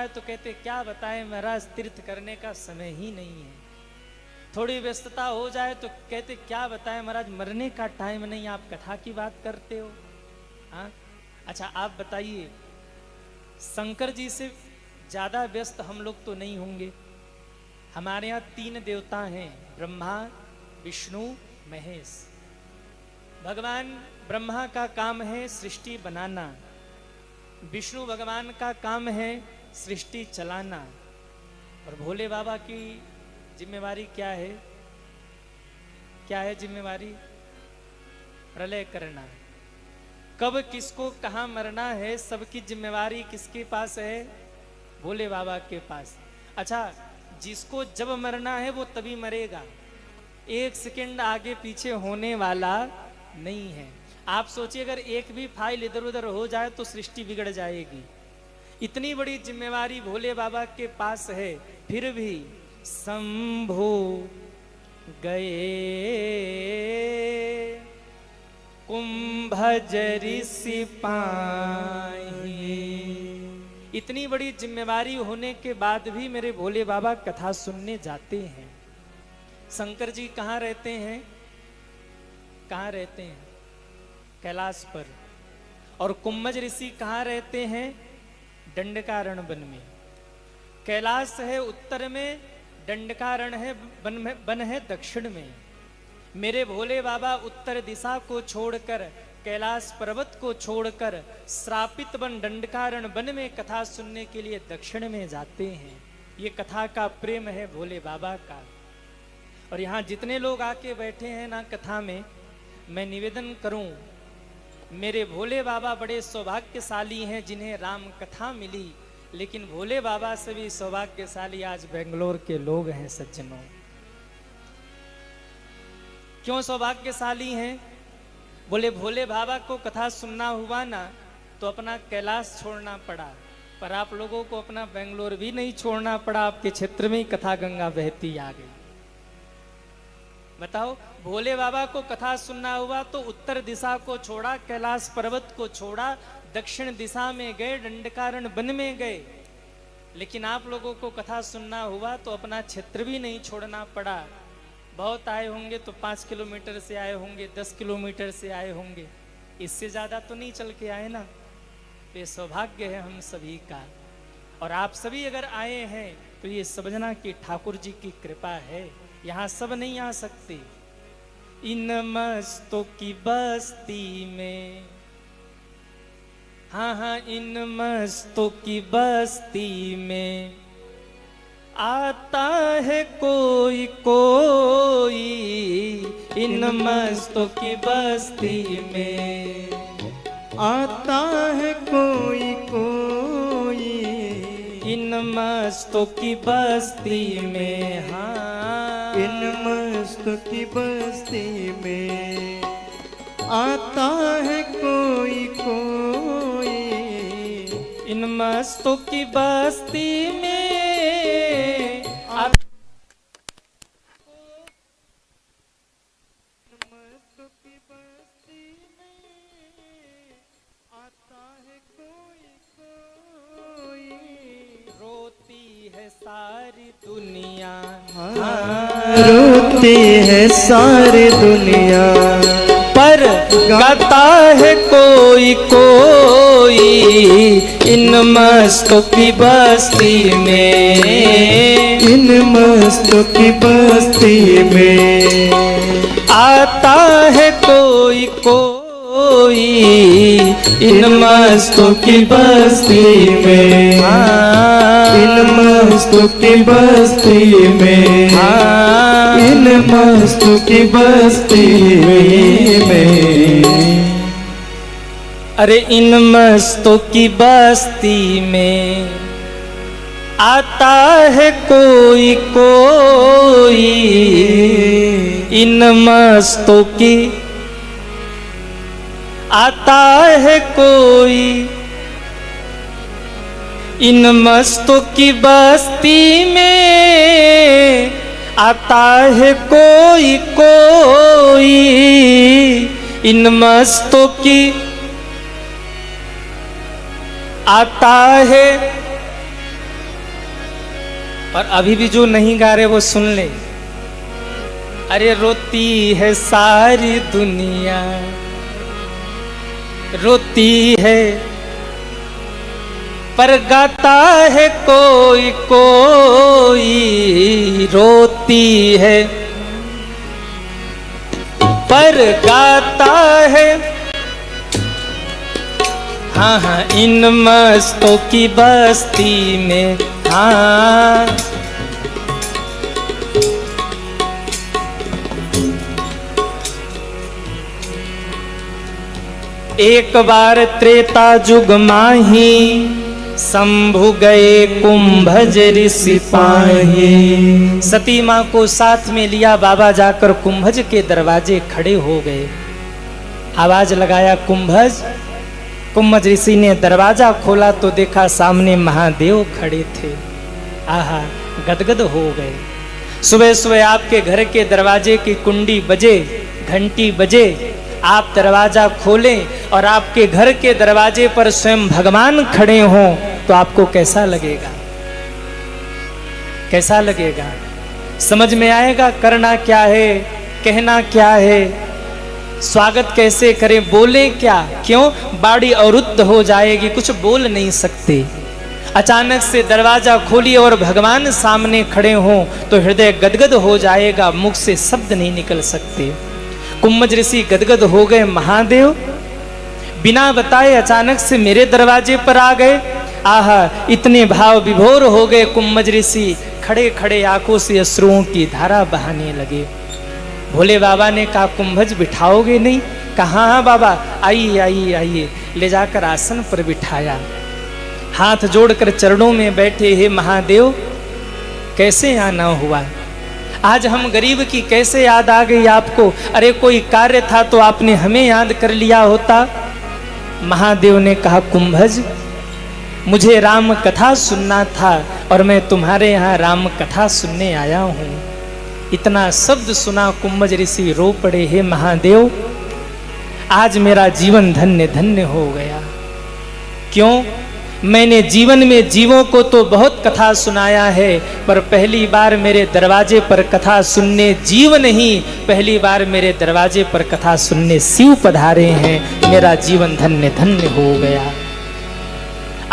है तो कहते क्या बताएं महाराज, तीर्थ करने का समय ही नहीं है। थोड़ी व्यस्तता हो जाए तो कहते क्या बताएं महाराज, मरने का टाइम नहीं, आप कथा की बात करते हो। हाँ अच्छा आप बताइए, शंकर जी से ज्यादा व्यस्त हम लोग तो नहीं होंगे। हमारे यहाँ 3 देवता हैं, ब्रह्मा विष्णु महेश। भगवान ब्रह्मा का काम है सृष्टि बनाना, विष्णु भगवान का काम है सृष्टि चलाना, और भोले बाबा की जिम्मेवारी क्या है? क्या है जिम्मेवारी? प्रलय करना। कब किसको कहाँ मरना है, सबकी जिम्मेवारी किसके पास है? भोले बाबा के पास। अच्छा, जिसको जब मरना है वो तभी मरेगा, 1 सेकंड आगे पीछे होने वाला नहीं है। आप सोचिए अगर एक भी फाइल इधर उधर हो जाए तो सृष्टि बिगड़ जाएगी। इतनी बड़ी जिम्मेवारी भोले बाबा के पास है, फिर भी शंभो गए कुंभजरि सिपाही। इतनी बड़ी जिम्मेवारी होने के बाद भी मेरे भोले बाबा कथा सुनने जाते हैं। शंकर जी कहाँ रहते हैं? कहाँ रहते हैं? कैलाश पर। और कुंभज ऋषि कहाँ रहते हैं? दंडकारण्य वन में। कैलाश है उत्तर में, दंडकारण्य है वन है दक्षिण में। मेरे भोले बाबा उत्तर दिशा को छोड़कर, कैलाश पर्वत को छोड़कर श्रापित वन दंडकारण्य वन में कथा सुनने के लिए दक्षिण में जाते हैं। ये कथा का प्रेम है भोले बाबा का। और यहाँ जितने लोग आके बैठे हैं ना कथा में, मैं निवेदन करूं, मेरे भोले बाबा बड़े सौभाग्यशाली हैं जिन्हें राम कथा मिली, लेकिन भोले बाबा से भी सौभाग्यशाली आज बेंगलोर के लोग हैं सज्जनों। क्यों सौभाग्यशाली हैं? बोले भोले बाबा को कथा सुनना हुआ ना तो अपना कैलाश छोड़ना पड़ा, पर आप लोगों को अपना बेंगलोर भी नहीं छोड़ना पड़ा, आपके क्षेत्र में ही कथा गंगा बहती आ गई। बताओ, भोले बाबा को कथा सुनना हुआ तो उत्तर दिशा को छोड़ा, कैलाश पर्वत को छोड़ा, दक्षिण दिशा में गए, दंडकारण्य वन में गए। लेकिन आप लोगों को कथा सुनना हुआ तो अपना क्षेत्र भी नहीं छोड़ना पड़ा। बहुत आए होंगे तो 5 किलोमीटर से आए होंगे, 10 किलोमीटर से आए होंगे, इससे ज्यादा तो नहीं चल के आए ना। ये सौभाग्य है हम सभी का। और आप सभी अगर आए हैं तो ये समझना कि ठाकुर जी की कृपा है। यहाँ सब नहीं आ सकते। इन मस्तों की बस्ती में, हाँ हाँ, इन मस्तों की बस्ती में आता है कोई कोई। इन मस्तों की बस्ती में आता है कोई कोई। इन मस्तों की बस्ती में, हाँ, इन मस्तों की बस्ती में आता है कोई कोई। इन मस्तों की बस्ती में मस्तों की बस्ती में आता है कोई कोई। रोती है सारी दुनिया, रोती है सारी दुनिया, पर गाता है कोई कोई। इन मस्तों की बस्ती में, इन मस्तों की बस्ती में आता है कोई कोई। इन मस्तों की बस्ती में, हाँ, इन मस्तों की बस्ती में, हाँ, इन मस्तों की बस्ती में। अरे इन मस्तों की बस्ती में आता है कोई कोई। इन मस्तों की आता है कोई। इन मस्तों की बस्ती में आता है कोई कोई। इन मस्तों की आता है और अभी भी जो नहीं गा रहे वो सुन ले। अरे रोती है सारी दुनिया, रोती है, पर गाता है कोई कोई, रोती है पर गाता है। हाँ हाँ इन मस्तों की बस्ती में, हाँ एक बार त्रेता युग माही, शंभु गए कुंभज ऋषि पाही। सती माँ को साथ में लिया बाबा, जाकर कुंभज के दरवाजे खड़े हो गए। आवाज लगाया कुंभज। कुंभज ऋषि ने दरवाजा खोला तो देखा सामने महादेव खड़े थे। आहा, गदगद हो गए। सुबह सुबह आपके घर के दरवाजे की कुंडी बजे, घंटी बजे, आप दरवाजा खोलें और आपके घर के दरवाजे पर स्वयं भगवान खड़े हों तो आपको कैसा लगेगा? कैसा लगेगा? समझ में आएगा करना क्या है, कहना क्या है, स्वागत कैसे करें, बोले क्या? क्यों? बाड़ी अवरुद्ध हो जाएगी, कुछ बोल नहीं सकते। अचानक से दरवाजा खोलिए और भगवान सामने खड़े हों तो हृदय गदगद हो जाएगा, मुख से शब्द नहीं निकल सकते। कुंभज ऋषि गदगद हो गए। महादेव बिना बताए अचानक से मेरे दरवाजे पर आ गए। आहा, इतने भाव विभोर हो गए कुंभज ऋषि, खड़े खड़े आंखों से अश्रुओं की धारा बहाने लगे। भोले बाबा ने कहा कुंभज बिठाओगे नहीं? कहा हाँ बाबा, आइए आइए आइए। ले जाकर आसन पर बिठाया, हाथ जोड़कर चरणों में बैठे। हे महादेव, कैसे आना हुआ? आज हम गरीब की कैसे याद आ गई आपको? अरे कोई कार्य था तो आपने हमें याद कर लिया होता। महादेव ने कहा कुंभज, मुझे राम कथा सुनना था और मैं तुम्हारे यहाँ राम कथा सुनने आया हूँ। इतना शब्द सुना कुंभज ऋषि रो पड़े। हे महादेव, आज मेरा जीवन धन्य धन्य हो गया। क्यों? मैंने जीवन में जीवों को तो बहुत कथा सुनाया है, पर पहली बार मेरे दरवाजे पर कथा सुनने जीव नहीं, पहली बार मेरे दरवाजे पर कथा सुनने शिव पधारे हैं। मेरा जीवन धन्य धन्य हो गया।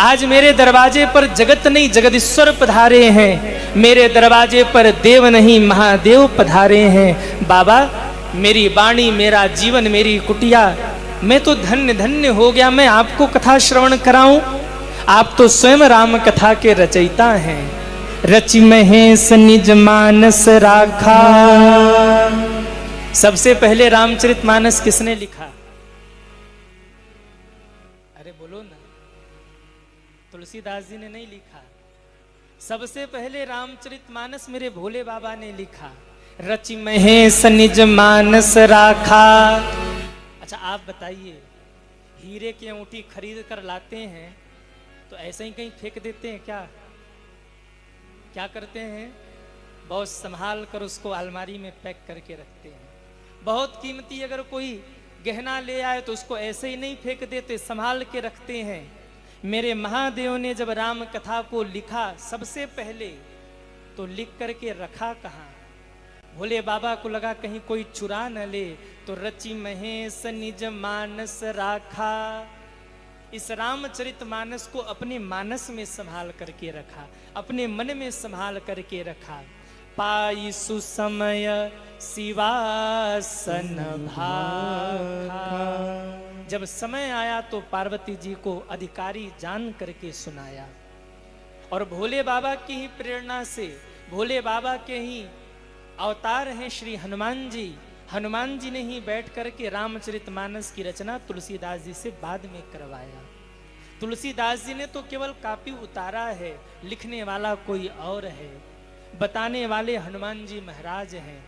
आज मेरे दरवाजे पर जगत नहीं जगदीश्वर पधारे हैं, मेरे दरवाजे पर देव नहीं महादेव पधारे हैं। बाबा, मेरी वाणी, मेरा जीवन, मेरी कुटिया, मैं तो धन्य धन्य हो गया। मैं आपको कथा श्रवण कराऊं? आप तो स्वयं राम कथा के रचयिता हैं। रचि महेश निज मानस राखा। सबसे पहले रामचरितमानस किसने लिखा? अरे बोलो ना। तुलसीदास जी ने नहीं लिखा। सबसे पहले रामचरितमानस मेरे भोले बाबा ने लिखा। रचि महेश निज मानस राखा। अच्छा आप बताइए, हीरे की अंगूठी खरीद कर लाते हैं तो ऐसे ही कहीं फेंक देते हैं क्या? क्या करते हैं? बहुत संभाल कर उसको अलमारी में पैक करके रखते हैं। बहुत कीमती अगर कोई गहना ले आए तो उसको ऐसे ही नहीं फेंक देते, संभाल के रखते हैं। मेरे महादेव ने जब राम कथा को लिखा सबसे पहले तो लिख करके रखा कहाँ? भोले बाबा को लगा कहीं कोई चुरा न ले, तो रचि महेश निज मानस राखा। इस रामचरितमानस को अपने मानस में संभाल करके रखा, अपने मन में संभाल करके रखा। पाई सुसमय शिवासन भाखा। जब समय आया तो पार्वती जी को अधिकारी जान करके सुनाया। और भोले बाबा की ही प्रेरणा से, भोले बाबा के ही अवतार हैं श्री हनुमान जी। हनुमान जी ने ही बैठ करके रामचरितमानस की रचना तुलसीदास जी से बाद में करवाया। तुलसीदास जी ने तो केवल कॉपी उतारा है, लिखने वाला कोई और है, बताने वाले हनुमान जी महाराज हैं।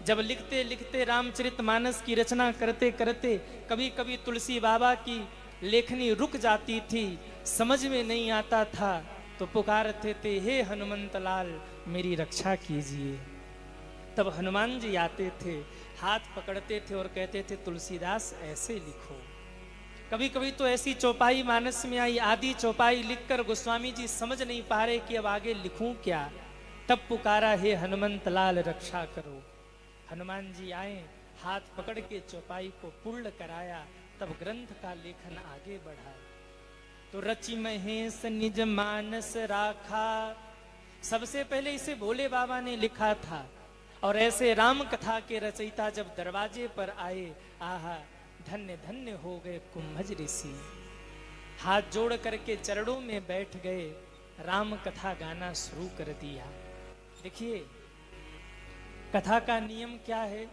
जब लिखते लिखते रामचरितमानस की रचना करते करते कभी कभी तुलसी बाबा की लेखनी रुक जाती थी, समझ में नहीं आता था, तो पुकारते थे, हे हनुमंत लाल मेरी रक्षा कीजिए। तब हनुमान जी आते थे, हाथ पकड़ते थे और कहते थे तुलसीदास ऐसे लिखो। कभी कभी तो ऐसी चौपाई मानस में आई, आधी चौपाई लिखकर गोस्वामी जी समझ नहीं पा रहे कि अब आगे लिखूं क्या। तब पुकारा, हे हनुमंत लाल रक्षा करो। हनुमान जी आए, हाथ पकड़ के चौपाई को पूर्ण कराया, तब ग्रंथ का लेखन आगे बढ़ा। तो रचि महेश निज मानस राखा, सबसे पहले इसे भोले बाबा ने लिखा था। और ऐसे राम कथा के रचयिता जब दरवाजे पर आए, आहा धन्य धन्य हो गए कुंभज ऋषि। हाथ जोड़ करके चरणों में बैठ गए, राम कथा गाना शुरू कर दिया। देखिए कथा का नियम क्या है,